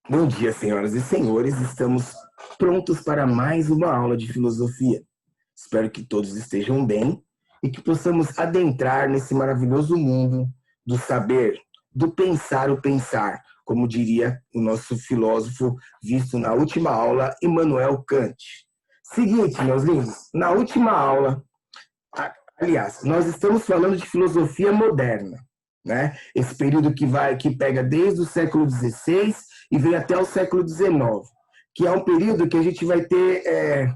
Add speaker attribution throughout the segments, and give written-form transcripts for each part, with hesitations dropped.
Speaker 1: Bom dia, senhoras e senhores. Estamos prontos para mais uma aula de filosofia. Espero que todos estejam bem e que possamos adentrar nesse maravilhoso mundo do saber, do pensar o pensar, como diria o nosso filósofo visto na última aula, Immanuel Kant. Seguinte, meus lindos, na última aula, aliás, nós estamos falando de filosofia moderna, né? Esse período que pega desde o século XVI e vem até o século XIX, que é um período que a gente vai ter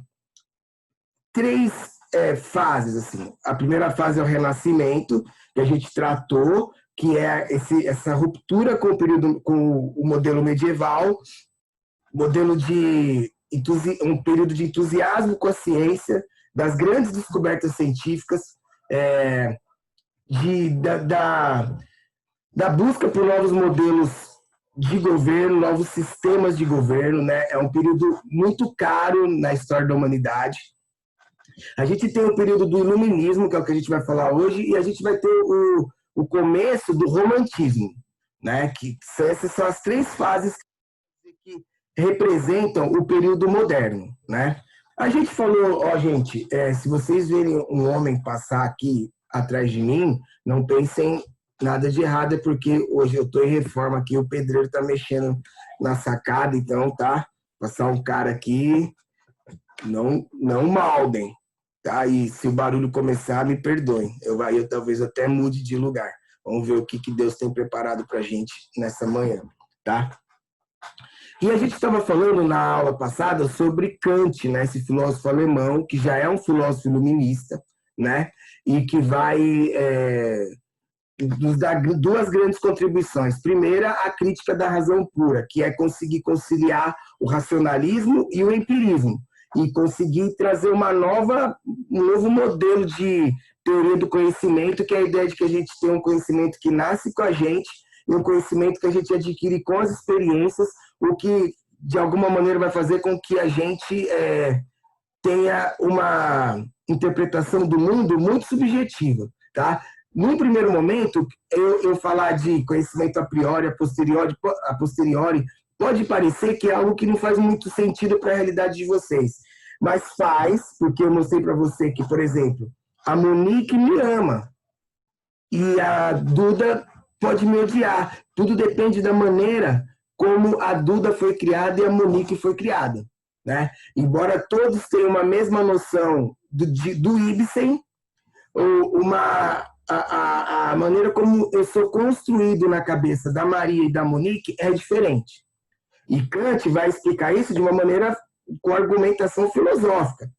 Speaker 1: três fases. Assim. A primeira fase é o Renascimento, que a gente tratou, que é essa ruptura com o modelo medieval, um período de entusiasmo com a ciência, das grandes descobertas científicas, da busca por novos modelos de governo, novos sistemas de governo, né? É um período muito caro na história da humanidade. A gente tem o período do iluminismo, que é o que a gente vai falar hoje, e a gente vai ter o começo do romantismo, né? Que essas são as três fases que representam o período moderno, né? A gente falou, gente, se vocês verem um homem passar aqui atrás de mim, não pensem nada de errado, é porque hoje eu estou em reforma aqui, o pedreiro está mexendo na sacada, então tá, passar um cara aqui, não maldem, tá? E se o barulho começar, me perdoem, eu talvez até mude de lugar. Vamos ver o que Deus tem preparado para a gente nessa manhã, tá? E a gente estava falando na aula passada sobre Kant, né? Esse filósofo alemão, que já é um filósofo iluminista, né? E que vai nos dar duas grandes contribuições. Primeira, a crítica da razão pura, que é conseguir conciliar o racionalismo e o empirismo, e conseguir trazer um novo modelo de teoria do conhecimento, que é a ideia de que a gente tem um conhecimento que nasce com a gente e um conhecimento que a gente adquire com as experiências, o que, de alguma maneira, vai fazer com que a gente tenha uma interpretação do mundo muito subjetiva, tá? Num primeiro momento, eu falar de conhecimento a priori, a posteriori, pode parecer que é algo que não faz muito sentido para a realidade de vocês. Mas faz, porque eu mostrei para você que, por exemplo, a Monique me ama e a Duda pode me odiar. Tudo depende da maneira como a Duda foi criada e a Monique foi criada, né? Embora todos tenham uma mesma noção do Ibsen, a maneira como eu sou construído na cabeça da Maria e da Monique é diferente. E Kant vai explicar isso de uma maneira com argumentação filosófica.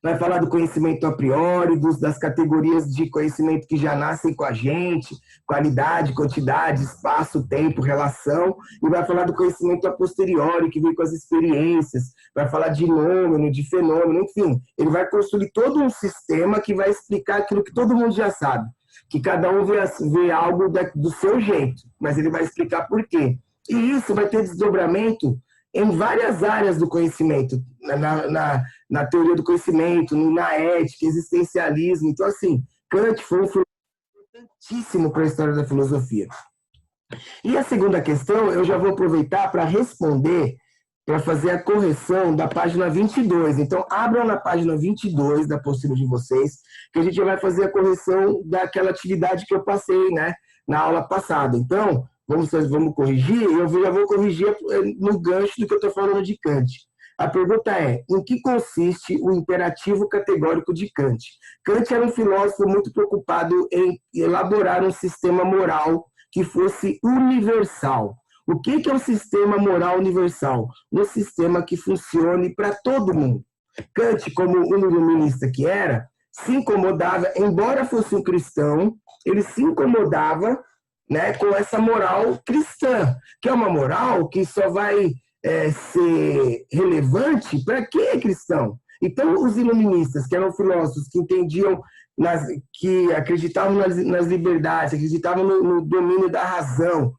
Speaker 1: Vai falar do conhecimento a priori, das categorias de conhecimento que já nascem com a gente, qualidade, quantidade, espaço, tempo, relação, e vai falar do conhecimento a posteriori, que vem com as experiências, vai falar de nômeno, de fenômeno, enfim. Ele vai construir todo um sistema que vai explicar aquilo que todo mundo já sabe, que cada um vê algo do seu jeito, mas ele vai explicar por quê. E isso vai ter desdobramento em várias áreas do conhecimento, na teoria do conhecimento, na ética, existencialismo. Então, assim, Kant foi um filósofo importantíssimo para a história da filosofia. E a segunda questão, eu já vou aproveitar para responder, para fazer a correção da página 22. Então, abram na página 22 da apostila de vocês, que a gente vai fazer a correção daquela atividade que eu passei, né, na aula passada. Então, vamos corrigir, eu já vou corrigir no gancho do que eu estou falando de Kant. A pergunta é, em que consiste o imperativo categórico de Kant? Kant era um filósofo muito preocupado em elaborar um sistema moral que fosse universal. O que é um sistema moral universal? Um sistema que funcione para todo mundo. Kant, como um iluminista que era, se incomodava, embora fosse um cristão, ele se incomodava, né, com essa moral cristã, que é uma moral que só vai ser relevante para quem é cristão. Então, os iluministas, que eram filósofos que entendiam, que acreditavam nas liberdades, acreditavam no domínio da razão,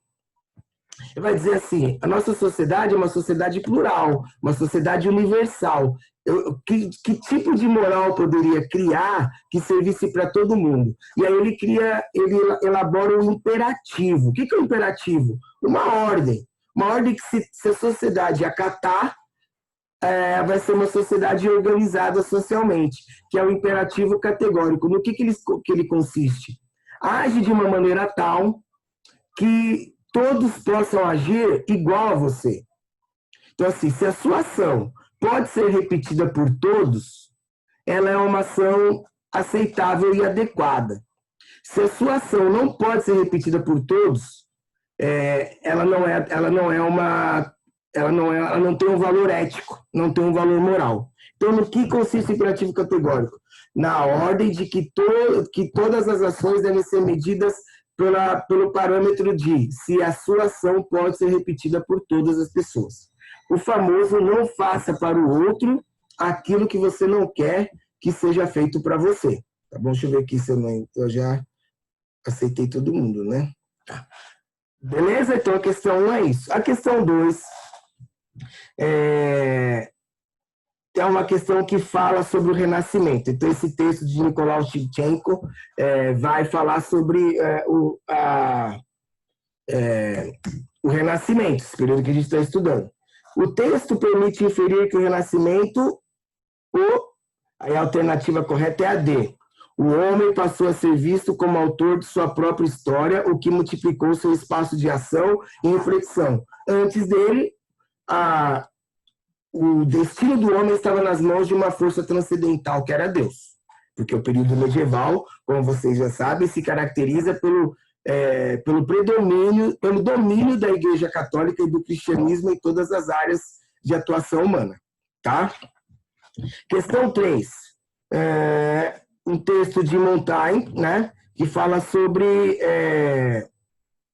Speaker 1: ele vai dizer assim, a nossa sociedade é uma sociedade plural, uma sociedade universal. Que tipo de moral poderia criar que servisse para todo mundo? E aí ele elabora um imperativo. O que é um imperativo? Uma ordem que se a sociedade acatar, vai ser uma sociedade organizada socialmente, que é o imperativo categórico. No que ele consiste? Age de uma maneira tal que todos possam agir igual a você. Então, assim, se a sua ação pode ser repetida por todos, ela é uma ação aceitável e adequada. Se a sua ação não pode ser repetida por todos, ela não tem um valor ético, não tem um valor moral. Então, no que consiste o imperativo categórico? Na ordem de que todas as ações devem ser medidas pelo parâmetro de se a sua ação pode ser repetida por todas as pessoas. O famoso não faça para o outro aquilo que você não quer que seja feito para você. Tá bom? Deixa eu ver aqui se eu já aceitei todo mundo, né? Tá. Beleza? Então a questão 1 é isso. A questão 2 é uma questão que fala sobre o Renascimento. Então, esse texto de Nicolau Shevchenko vai falar sobre o Renascimento, esse período que a gente está estudando. O texto permite inferir que o Renascimento, aí a alternativa correta é a D. O homem passou a ser visto como autor de sua própria história, o que multiplicou seu espaço de ação e reflexão. Antes dele, o destino do homem estava nas mãos de uma força transcendental, que era Deus. Porque o período medieval, como vocês já sabem, se caracteriza pelo domínio da Igreja Católica e do cristianismo em todas as áreas de atuação humana. Tá? Questão 3. Um texto de Montaigne, né, que fala sobre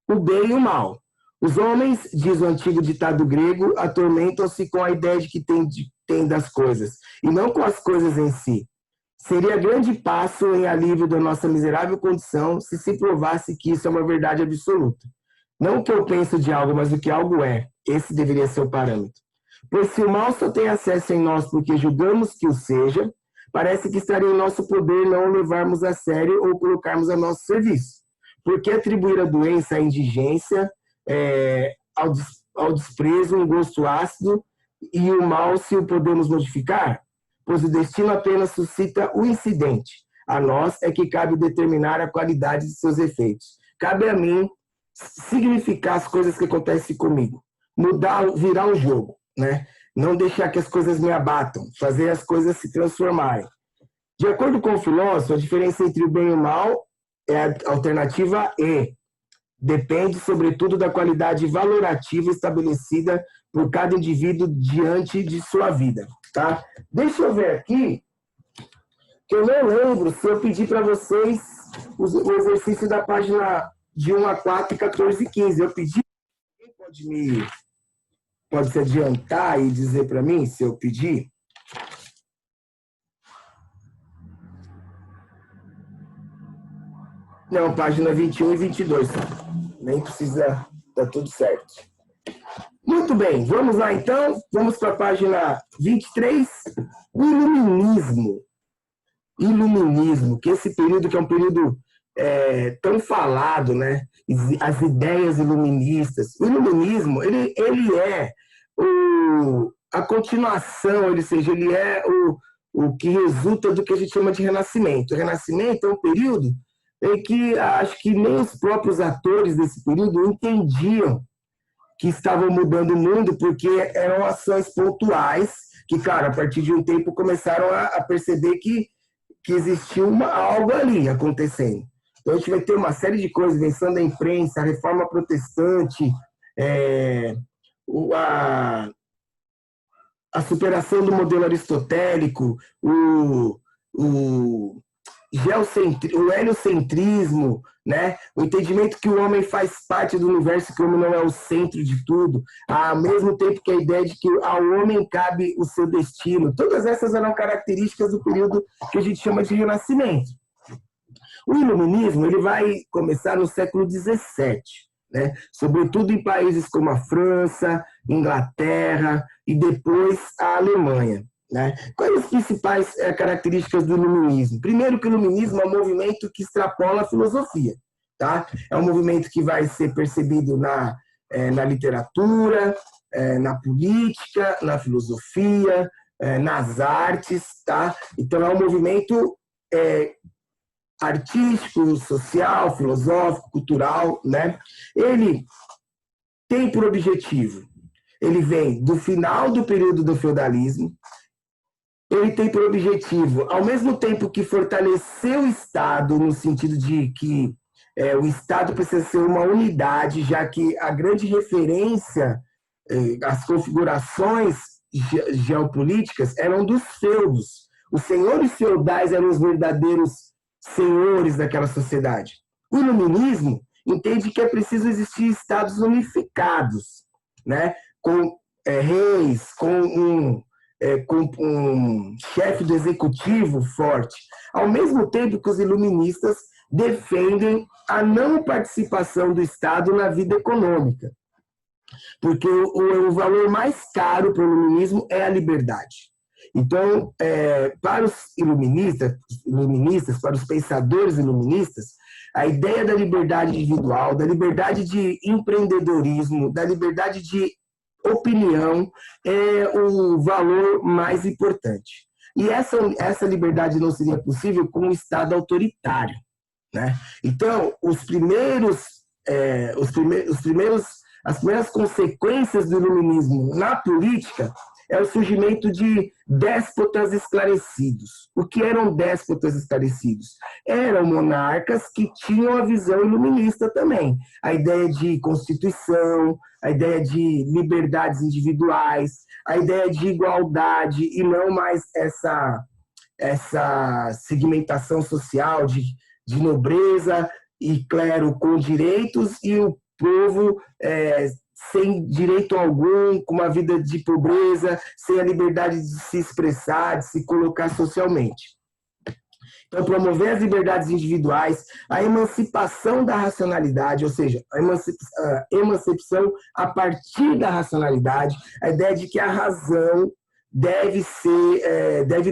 Speaker 1: o bem e o mal. Os homens, diz o antigo ditado grego, atormentam-se com a ideia de que tem das coisas, e não com as coisas em si. Seria grande passo em alívio da nossa miserável condição se provasse que isso é uma verdade absoluta. Não o que eu penso de algo, mas o que algo é. Esse deveria ser o parâmetro. Pois se o mal só tem acesso em nós porque julgamos que o seja, parece que estaria em nosso poder não o levarmos a sério ou colocarmos a nosso serviço. Por que atribuir a doença à indigência, ao desprezo, um gosto ácido, e o mal se o podemos modificar? Pois o destino apenas suscita o incidente. A nós é que cabe determinar a qualidade de seus efeitos. Cabe a mim significar as coisas que acontecem comigo. Virar o jogo, né? Não deixar que as coisas me abatam, fazer as coisas se transformarem. De acordo com o filósofo, a diferença entre o bem e o mal é a alternativa E. Depende, sobretudo, da qualidade valorativa estabelecida por cada indivíduo diante de sua vida. Tá? Deixa eu ver aqui, que eu não lembro se eu pedi para vocês o exercício da página de 1 a 4 e 14 e 15. Eu pedi, alguém pode se adiantar e dizer para mim se eu pedi? Não, página 21 e 22. Nem precisa, tá tudo certo. Muito bem, vamos lá então. Vamos para a página 23. O iluminismo. Iluminismo, que esse período que é um período tão falado, né? As ideias iluministas. O iluminismo, ele é a continuação, ou seja, ele é o que resulta do que a gente chama de renascimento. O renascimento é um período em que acho que nem os próprios atores desse período entendiam que estavam mudando o mundo, porque eram ações pontuais que, cara, a partir de um tempo começaram a perceber que existia algo ali acontecendo. Então a gente vai ter uma série de coisas, invenção da imprensa, a reforma protestante, a superação do modelo aristotélico, o heliocentrismo, né? O entendimento que o homem faz parte do universo, que o homem não é o centro de tudo, ao mesmo tempo que a ideia de que ao homem cabe o seu destino. Todas essas eram características do período que a gente chama de Renascimento. O iluminismo ele vai começar no século XVII, né? Sobretudo em países como a França, Inglaterra e depois a Alemanha. né? Quais as principais características do iluminismo? Primeiro que o iluminismo é um movimento que extrapola a filosofia. Tá? É um movimento que vai ser percebido na literatura, na política, na filosofia, nas artes. Tá? Então, é um movimento artístico, social, filosófico, cultural. Né? Ele tem por objetivo, ele vem do final do período do feudalismo, ele tem por objetivo, ao mesmo tempo que fortalecer o Estado, no sentido de que o Estado precisa ser uma unidade, já que a grande referência, as configurações geopolíticas eram dos feudos. Os senhores feudais eram os verdadeiros senhores daquela sociedade. O iluminismo entende que é preciso existir estados unificados, né? Com reis, com um chefe do executivo forte, ao mesmo tempo que os iluministas defendem a não participação do Estado na vida econômica, porque o valor mais caro para o iluminismo é a liberdade. Então, para os iluministas, para os pensadores iluministas, a ideia da liberdade individual, da liberdade de empreendedorismo, da liberdade de opinião é o valor mais importante. E essa liberdade não seria possível com um Estado autoritário. Né? Então, as primeiras consequências do iluminismo na política é o surgimento de déspotas esclarecidos. O que eram déspotas esclarecidos? Eram monarcas que tinham a visão iluminista também. A ideia de constituição, a ideia de liberdades individuais, a ideia de igualdade e não mais essa segmentação social de nobreza e clero com direitos e o povo sem direito algum, com uma vida de pobreza, sem a liberdade de se expressar, de se colocar socialmente. Então, promover as liberdades individuais, a emancipação da racionalidade, ou seja, a emancipação a partir da racionalidade, a ideia de que a razão deve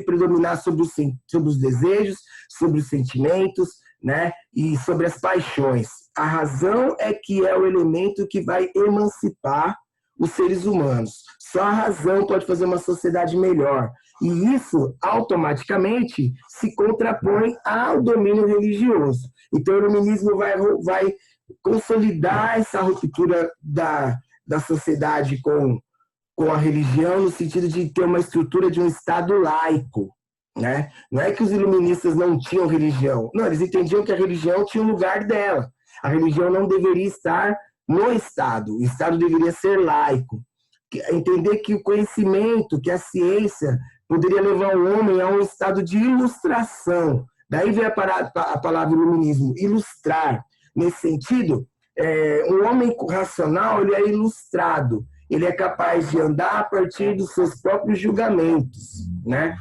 Speaker 1: predominar sobre os desejos, sobre os sentimentos, né, e sobre as paixões. A razão é que é o elemento que vai emancipar os seres humanos. Só a razão pode fazer uma sociedade melhor. E isso, automaticamente, se contrapõe ao domínio religioso. Então, o iluminismo vai consolidar essa ruptura da sociedade com a religião, no sentido de ter uma estrutura de um Estado laico. Né? Não é que os iluministas não tinham religião. Não, eles entendiam que a religião tinha o lugar dela. A religião não deveria estar no Estado. O Estado deveria ser laico. Entender que o conhecimento, que a ciência poderia levar o homem a um estado de ilustração. Daí vem a palavra iluminismo, ilustrar. Nesse sentido, um homem racional ele é ilustrado. Ele é capaz de andar a partir dos seus próprios julgamentos, né?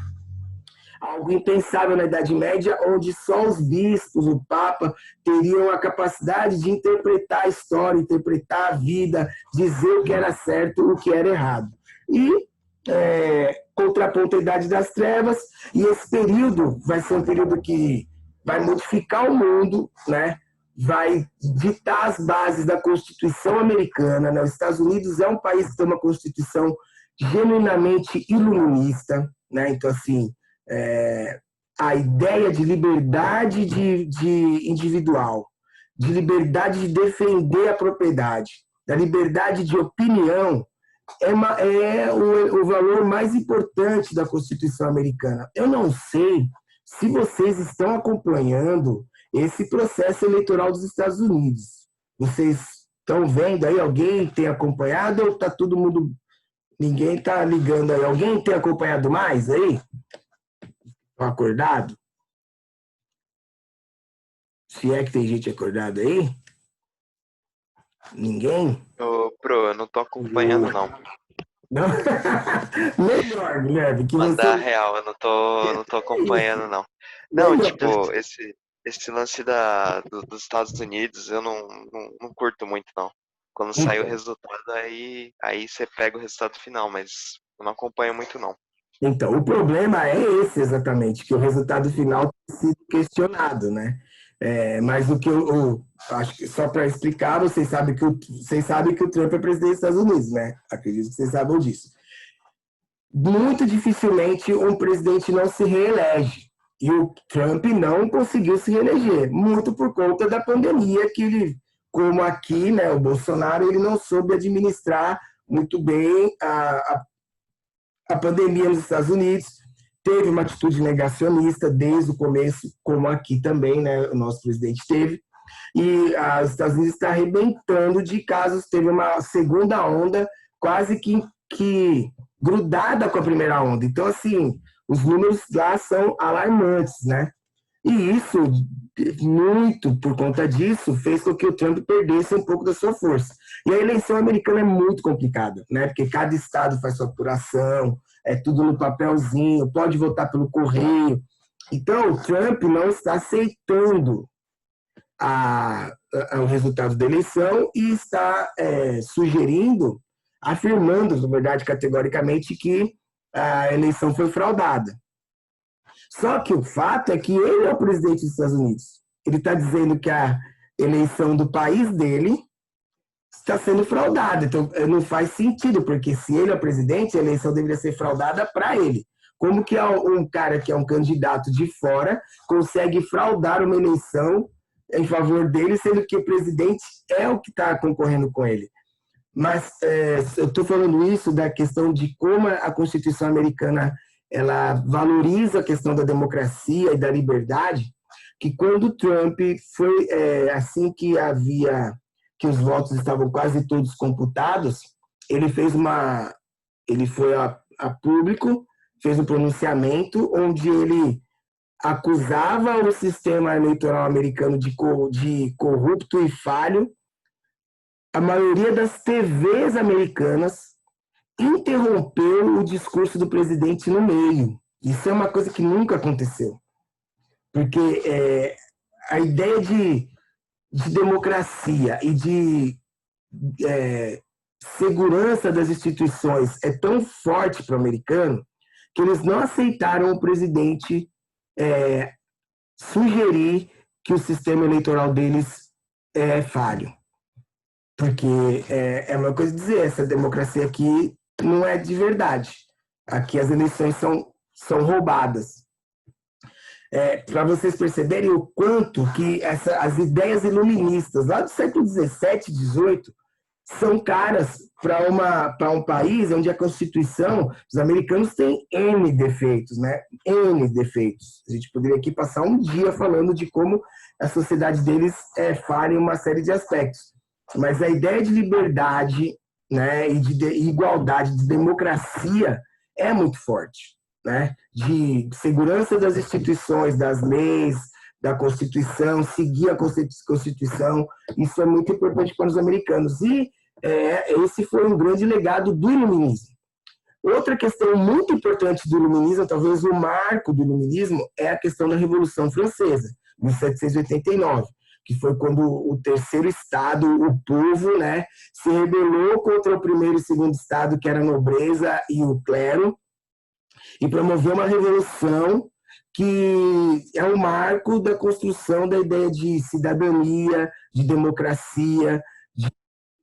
Speaker 1: Algo impensável na Idade Média, onde só os bispos, o Papa, teriam a capacidade de interpretar a história, interpretar a vida, dizer o que era certo, o que era errado. E contraponto à Idade das Trevas, e esse período vai ser um período que vai modificar o mundo, né? Vai ditar as bases da Constituição americana. Né? Os Estados Unidos é um país que tem uma Constituição genuinamente iluminista, né? Então, assim, a ideia de liberdade de individual, de liberdade de defender a propriedade, da liberdade de opinião, é o valor mais importante da Constituição americana. Eu não sei se vocês estão acompanhando esse processo eleitoral dos Estados Unidos. Vocês estão vendo aí? Alguém tem acompanhado ou está todo mundo... Ninguém está ligando aí. Alguém tem acompanhado mais aí? Estão acordado? Se é que tem gente acordada aí? Ninguém?
Speaker 2: Eu não tô acompanhando, não.
Speaker 1: Não? Melhor, Guilherme, que
Speaker 2: Mandar
Speaker 1: você...
Speaker 2: real, eu não tô acompanhando, não. Não,
Speaker 1: Melhor.
Speaker 2: tipo, esse lance dos Estados Unidos, eu não curto muito, não. Quando sai o
Speaker 1: Então,
Speaker 2: resultado, aí você pega o resultado final, mas eu não acompanho muito, não.
Speaker 1: Então, o problema é esse exatamente, que o resultado final tem sido questionado, né? Mas o que eu acho que, só para explicar, vocês sabem que o Trump é presidente dos Estados Unidos, né? Acredito que vocês saibam disso. Muito dificilmente um presidente não se reelege. E o Trump não conseguiu se reeleger, muito por conta da pandemia que ele, como aqui, né, o Bolsonaro, ele não soube administrar muito bem a pandemia nos Estados Unidos, teve uma atitude negacionista desde o começo, como aqui também, né, o nosso presidente teve, e os Estados Unidos está arrebentando de casos, teve uma segunda onda quase que grudada com a primeira onda. Então, assim, os números lá são alarmantes, né? E isso, muito por conta disso, fez com que o Trump perdesse um pouco da sua força. E a eleição americana é muito complicada, né? Porque cada estado faz sua apuração, é tudo no papelzinho, pode votar pelo correio. Então, o Trump não está aceitando o resultado da eleição e está sugerindo, afirmando, na verdade, categoricamente, que a eleição foi fraudada. Só que o fato é que ele é o presidente dos Estados Unidos. Ele está dizendo que a eleição do país dele está sendo fraudada. Então, não faz sentido, porque se ele é o presidente, a eleição deveria ser fraudada para ele. Como que um cara que é um candidato de fora consegue fraudar uma eleição em favor dele, sendo que o presidente é o que está concorrendo com ele? Mas eu estou falando isso da questão de como a Constituição americana ela valoriza a questão da democracia e da liberdade, que quando Trump foi, assim que os votos estavam quase todos computados, ele foi a público, fez um pronunciamento onde ele acusava o sistema eleitoral americano de corrupto e falho. A maioria das TVs americanas interrompeu o discurso do presidente no meio. Isso é uma coisa que nunca aconteceu. Porque a ideia de democracia e de segurança das instituições é tão forte para o americano que eles não aceitaram o presidente sugerir que o sistema eleitoral deles é falho. Porque é uma coisa dizer, essa democracia aqui não é de verdade. Aqui as eleições são roubadas. Para vocês perceberem o quanto que as ideias iluministas lá do século XVII, XVIII, são caras para um país onde a Constituição, os americanos têm N defeitos, né? N defeitos. A gente poderia aqui passar um dia falando de como a sociedade deles falha em uma série de aspectos. Mas a ideia de liberdade, né, e de igualdade, de democracia é muito forte, né? De segurança das instituições, das leis, da Constituição, seguir a Constituição, isso é muito importante para os americanos. E esse foi um grande legado do iluminismo. Outra questão muito importante do iluminismo, talvez o marco do iluminismo, é a questão da Revolução Francesa, 1789. Que foi quando o terceiro estado, o povo, né, se rebelou contra o primeiro e segundo estado, que era a nobreza e o clero, e promoveu uma revolução que é o marco da construção da ideia de cidadania, de democracia, de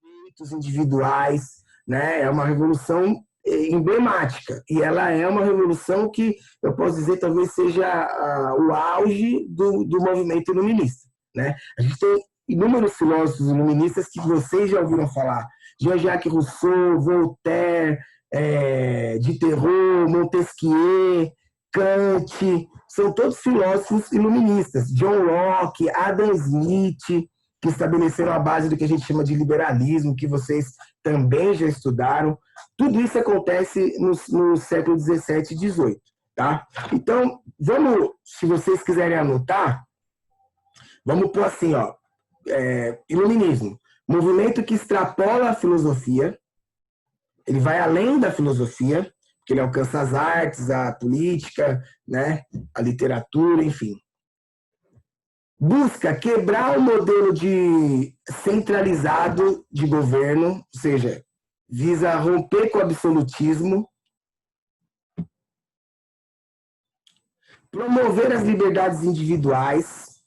Speaker 1: direitos individuais, né? É uma revolução emblemática, e ela é uma revolução que, eu posso dizer, talvez seja o auge do movimento iluminista. Né? A gente tem inúmeros filósofos iluministas que vocês já ouviram falar. Jean-Jacques Rousseau, Voltaire, Diderot, Montesquieu, Kant, são todos filósofos iluministas. John Locke, Adam Smith, que estabeleceram a base do que a gente chama de liberalismo, que vocês também já estudaram. Tudo isso acontece no século XVII e XVIII. Tá? Então, vamos, se vocês quiserem anotar, vamos pôr assim, ó, iluminismo, movimento que extrapola a filosofia, ele vai além da filosofia, porque ele alcança as artes, a política, né, a literatura, enfim. Busca quebrar o modelo centralizado de governo, ou seja, visa romper com o absolutismo, promover as liberdades individuais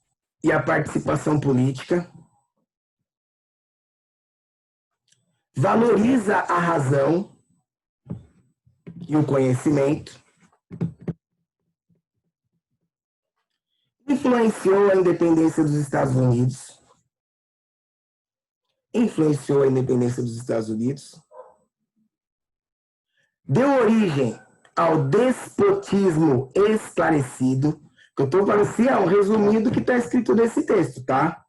Speaker 1: e a participação política, valoriza a razão e o conhecimento, influenciou a independência dos Estados Unidos, deu origem ao despotismo esclarecido, que eu estou falando assim, é um resumido que está escrito nesse texto, tá?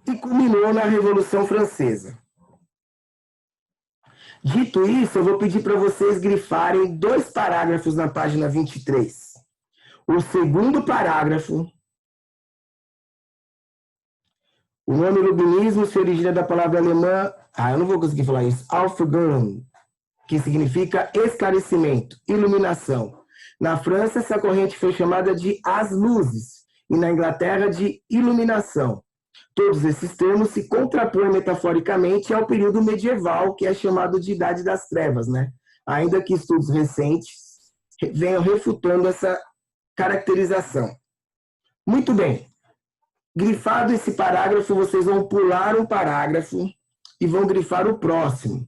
Speaker 1: E culminou na Revolução Francesa. Dito isso, eu vou pedir para vocês grifarem 2 parágrafos na página 23. O segundo parágrafo, o nome iluminismo se origina da palavra alemã, eu não vou conseguir falar isso, Aufklärung, que significa esclarecimento, iluminação. Na França, essa corrente foi chamada de as luzes, e na Inglaterra de iluminação. Todos esses termos se contrapõem metaforicamente ao período medieval, que é chamado de Idade das Trevas, né? Ainda que estudos recentes venham refutando essa caracterização. Muito bem. Grifado esse parágrafo, vocês vão pular um parágrafo e vão grifar o próximo.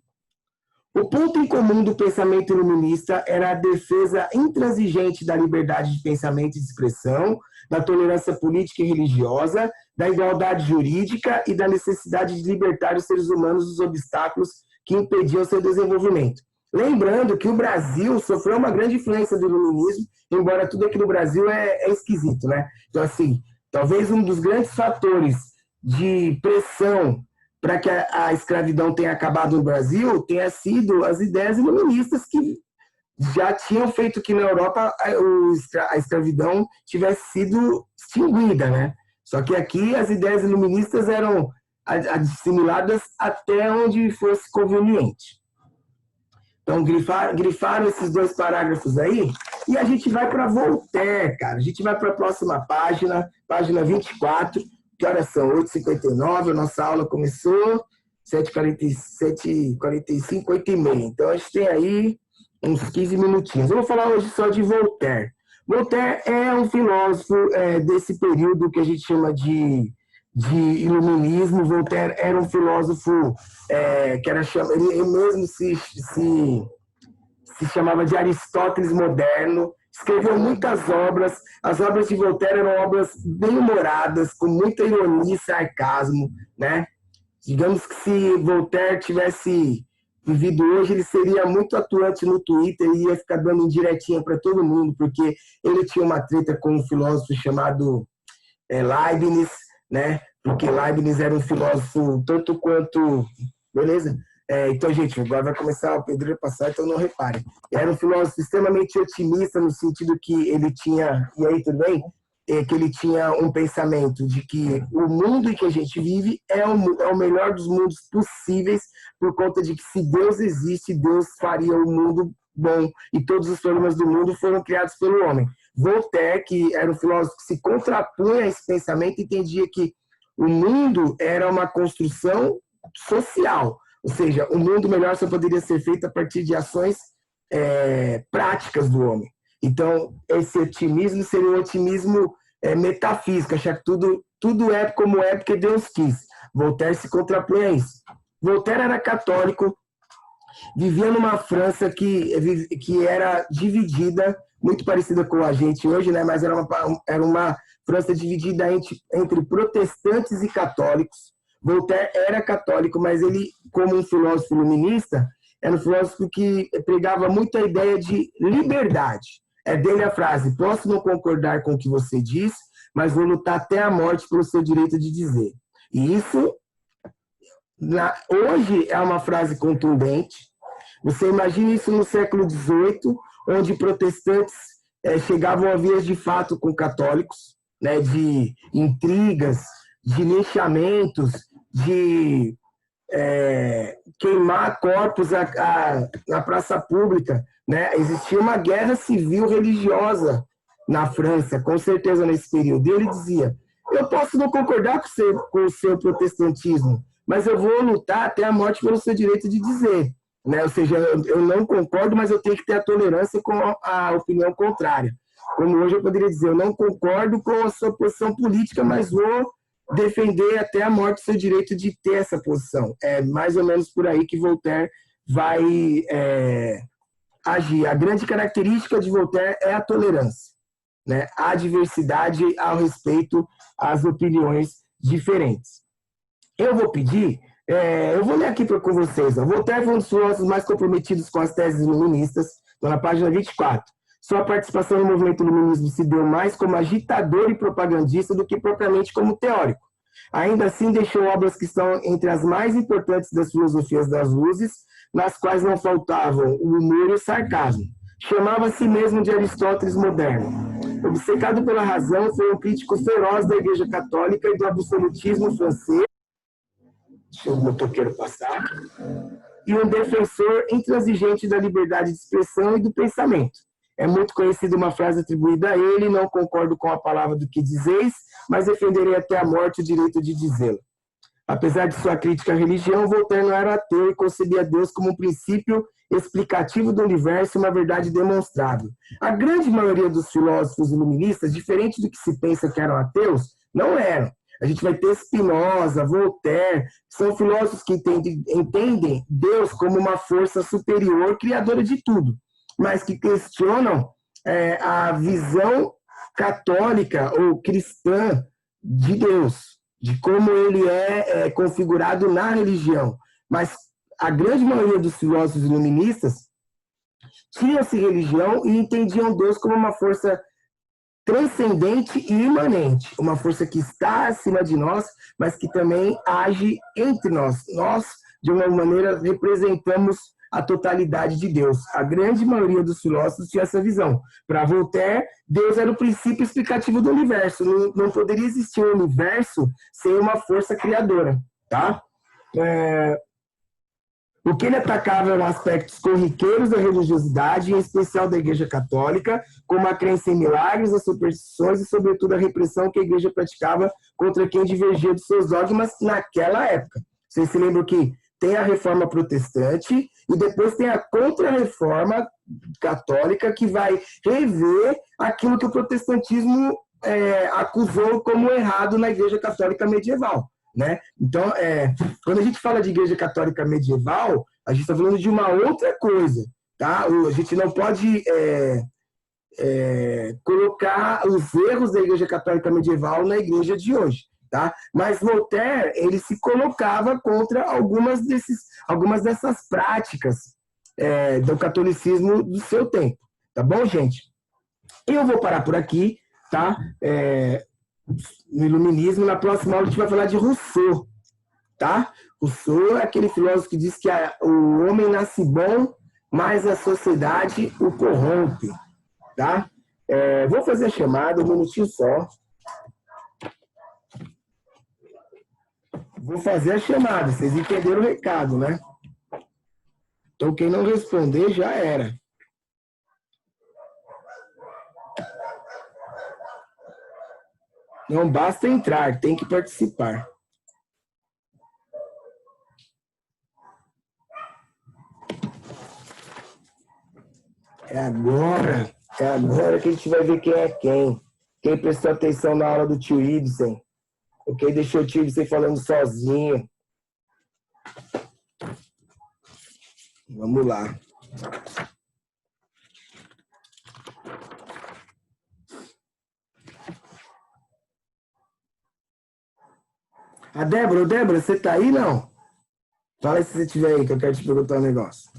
Speaker 1: O ponto em comum do pensamento iluminista era a defesa intransigente da liberdade de pensamento e de expressão, da tolerância política e religiosa, da igualdade jurídica e da necessidade de libertar os seres humanos dos obstáculos que impediam seu desenvolvimento. Lembrando que o Brasil sofreu uma grande influência do iluminismo, embora tudo aqui no Brasil é esquisito, né? Então, assim, talvez um dos grandes fatores de pressão para que a escravidão tenha acabado no Brasil tenha sido as ideias iluministas que já tinham feito que na Europa a escravidão tivesse sido extinguida, né? Só que aqui as ideias iluministas eram assimiladas até onde fosse conveniente. Então, grifaram esses 2 parágrafos aí, e a gente vai para Voltaire, cara. A gente vai para a próxima página, página 24, que horas são? 8h59, a nossa aula começou, 7h45, 8h30. Então, a gente tem aí uns 15 minutinhos. Eu vou falar hoje só de Voltaire. Voltaire é um filósofo desse período que a gente chama de iluminismo. Voltaire era um filósofo que era ele mesmo se chamava de Aristóteles moderno, escreveu muitas obras. As obras de Voltaire eram obras bem humoradas, com muita ironia e sarcasmo, né? Digamos que se Voltaire tivesse vivido hoje, ele seria muito atuante no Twitter e ia ficar dando indiretinha para todo mundo, porque ele tinha uma treta com um filósofo chamado Leibniz, né? Porque Leibniz era um filósofo tanto quanto... Beleza? Então, gente, agora vai começar o pedreiro a passar, então não reparem. Era um filósofo extremamente otimista, no sentido que ele tinha... E aí, tudo bem? Que ele tinha um pensamento de que o mundo em que a gente vive é o melhor dos mundos possíveis, por conta de que se Deus existe, Deus faria o mundo bom, e todos os problemas do mundo foram criados pelo homem. Voltaire, que era um filósofo que se contrapunha a esse pensamento, entendia que o mundo era uma construção social, ou seja, o mundo melhor só poderia ser feito a partir de ações práticas do homem. Então, esse otimismo seria um otimismo metafísico, achar que tudo é como é porque Deus quis. Voltaire se contrapunha a isso. Voltaire era católico, vivia numa França que era dividida, muito parecida com a gente hoje, né? Mas era uma França dividida entre protestantes e católicos. Voltaire era católico, mas ele, como um filósofo iluminista, era um filósofo que pregava muito a ideia de liberdade. É dele a frase: posso não concordar com o que você diz, mas vou lutar até a morte pelo seu direito de dizer. E isso, hoje, é uma frase contundente. Você imagina isso no século XVIII, onde protestantes chegavam a vias de fato com católicos, né, de intrigas, de linchamentos, de queimar corpos na praça pública, né? Existia uma guerra civil religiosa na França, com certeza, nesse período. E ele dizia: eu posso não concordar com o seu protestantismo, mas eu vou lutar até a morte pelo seu direito de dizer. né? Ou seja, eu não concordo, mas eu tenho que ter a tolerância com a opinião contrária. Como hoje eu poderia dizer, eu não concordo com a sua posição política, mas vou defender até a morte o seu direito de ter essa posição. É mais ou menos por aí que Voltaire vai agir. A grande característica de Voltaire é a tolerância, né? A diversidade ao respeito às opiniões diferentes. Eu vou pedir, eu vou ler aqui com vocês. Voltaire foi um dos filósofos mais comprometidos com as teses iluministas, na página 24. Sua participação no movimento iluminismo se deu mais como agitador e propagandista do que propriamente como teórico. Ainda assim, deixou obras que estão entre as mais importantes das filosofias das luzes, nas quais não faltavam o humor e o sarcasmo. Chamava a si mesmo de Aristóteles moderno. Obcecado pela razão, foi um crítico feroz da Igreja Católica e do absolutismo francês. Deixa o motoqueiro passar. E um defensor intransigente da liberdade de expressão e do pensamento. É muito conhecida uma frase atribuída a ele: não concordo com a palavra do que dizeis, mas defenderei até a morte o direito de dizê-la. Apesar de sua crítica à religião, Voltaire não era ateu e concebia Deus como um princípio explicativo do universo e uma verdade demonstrável. A grande maioria dos filósofos iluministas, diferente do que se pensa que eram ateus, não eram. A gente vai ter Spinoza, Voltaire, são filósofos que entendem Deus como uma força superior, criadora de tudo, mas que questionam a visão católica ou cristã de Deus, de como ele é configurado na religião. Mas a grande maioria dos filósofos iluministas tinham-se religião e entendiam Deus como uma força transcendente e imanente, uma força que está acima de nós, mas que também age entre nós. Nós, de uma maneira, representamos a totalidade de Deus. A grande maioria dos filósofos tinha essa visão. Para Voltaire, Deus era o princípio explicativo do universo. Não poderia existir um universo sem uma força criadora. Tá? O que ele atacava eram aspectos corriqueiros da religiosidade, em especial da Igreja Católica, como a crença em milagres, as superstições e, sobretudo, a repressão que a Igreja praticava contra quem divergia dos seus dogmas naquela época. Vocês se lembram que tem a Reforma Protestante e depois tem a Contra-Reforma Católica, que vai rever aquilo que o protestantismo acusou como errado na Igreja Católica medieval. Né? Então, quando a gente fala de Igreja Católica medieval, a gente está falando de uma outra coisa. Tá? A gente não pode colocar os erros da Igreja Católica medieval na Igreja de hoje. Tá? Mas Voltaire, ele se colocava contra algumas dessas práticas do catolicismo do seu tempo. Tá bom, gente? Eu vou parar por aqui, tá? No iluminismo. Na próxima aula a gente vai falar de Rousseau, tá? Rousseau é aquele filósofo que diz que o homem nasce bom, mas a sociedade o corrompe, tá? Vou fazer a chamada, um minutinho só. Vou fazer a chamada, vocês entenderam o recado, né? Então, quem não responder, já era. Não basta entrar, tem que participar. É agora que a gente vai ver quem é quem. Quem prestou atenção na aula do tio Ibsen. Ou quem deixou o tio Ibsen falando sozinho. Vamos lá. A Débora, você tá aí, não? Fala aí se você estiver aí, que eu quero te perguntar um negócio.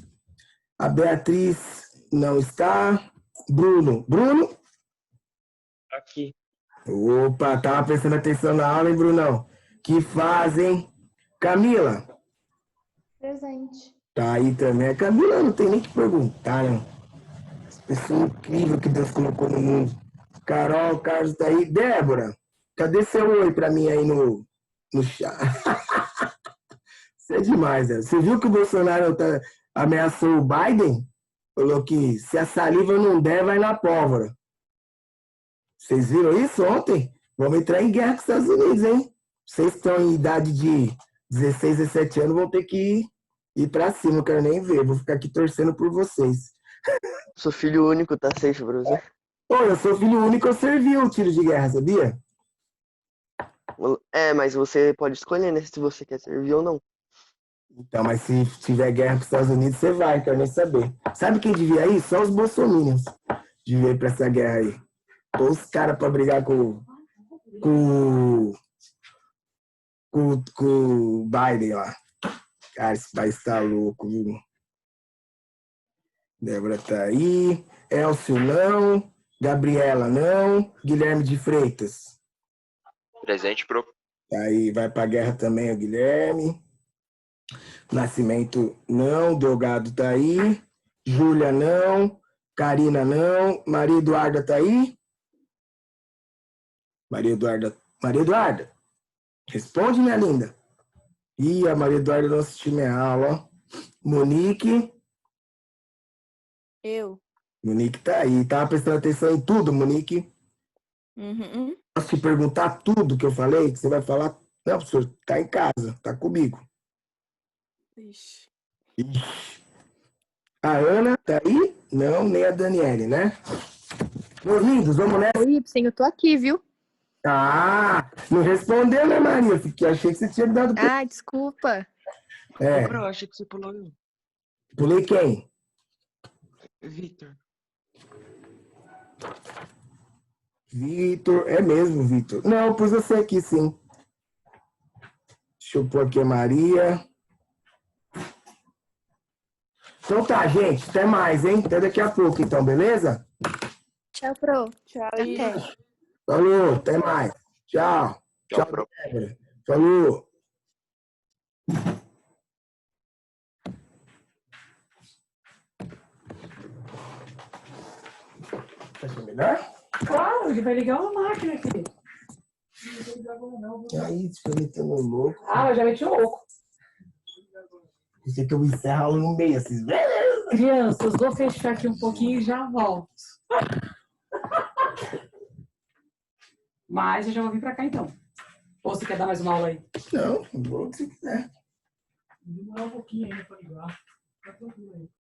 Speaker 1: A Beatriz não está. Bruno?
Speaker 3: Aqui.
Speaker 1: Opa, tava prestando atenção na aula, hein, Brunão? Que fazem. Camila?
Speaker 4: Presente.
Speaker 1: Tá aí também. A Camila não tem nem que perguntar, né? Essa pessoa incrível que Deus colocou no mundo. Carol, Carlos tá aí. Débora, cadê seu oi pra mim aí no chat? Isso é demais, né? Você viu que o Bolsonaro ameaçou o Biden? Falou que se a saliva não der, vai na pólvora. Vocês viram isso ontem? Vamos entrar em guerra com os Estados Unidos, hein? Vocês que estão em idade de 16, 17 anos vão ter que ir pra cima, eu quero nem ver. Vou ficar aqui torcendo por vocês.
Speaker 3: Sou filho único, tá safe pra você.
Speaker 1: Pô, eu sou filho único, eu servi o tiro de guerra, sabia?
Speaker 3: É, mas você pode escolher, né? Se você quer servir ou não.
Speaker 1: Então, mas se tiver guerra pros Estados Unidos, você vai, quero nem saber. Sabe quem devia ir? Só os bolsominions devia ir pra essa guerra aí. Pô, os caras pra brigar com o Biden lá. Cara, esse país tá louco, viu? Débora tá aí. Elcio não. Gabriela não. Guilherme de Freitas.
Speaker 2: Presente, pro.
Speaker 1: Tá aí, vai pra guerra também o Guilherme. Nascimento não. Delgado tá aí. Júlia não. Karina não. Maria Eduarda tá aí? Maria Eduarda. Responde, minha linda. Ih, a Maria Eduarda não assistiu minha aula, ó. Monique.
Speaker 5: Eu.
Speaker 1: Monique tá aí. Tava prestando atenção em tudo, Monique.
Speaker 5: Uhum.
Speaker 1: Posso te perguntar tudo que eu falei? Que você vai falar? Não, professor, tá em casa, tá comigo.
Speaker 5: Ixi.
Speaker 1: Ixi. A Ana tá aí? Não, nem a Daniele, né? Meus lindos, vamos nessa?
Speaker 5: Oi, Ibsen, eu tô aqui, viu?
Speaker 1: Ah, não respondeu, né, Maria? Porque achei que você tinha me dado...
Speaker 5: Ah, desculpa.
Speaker 1: É,
Speaker 6: Ô, Pro, achei que você pulou eu.
Speaker 1: pulei quem?
Speaker 6: Victor.
Speaker 1: Vitor, é mesmo, Vitor. Não, eu pus você aqui, sim. Deixa eu pôr aqui a Maria. Então tá, gente. Até mais, hein? Até daqui a pouco, então, beleza?
Speaker 5: Tchau, Pro.
Speaker 4: Tchau,
Speaker 5: Até.
Speaker 1: Falou, até mais. Tchau.
Speaker 2: Tchau, pro.
Speaker 1: Débora. Falou. Achou melhor?
Speaker 7: Claro, ele vai ligar uma máquina aqui.
Speaker 1: Aí, fica metendo louco.
Speaker 7: Ah, eu já meti o louco.
Speaker 1: Pensei que eu encerro a aula no meio, assim.
Speaker 7: Crianças, vou fechar aqui um pouquinho e já volto. Mas eu já vou vir pra cá então. Ou você quer dar mais uma aula aí?
Speaker 1: Não, vou se quiser.
Speaker 7: Vou demorar um pouquinho ainda pra ligar. Tá tranquilo aí.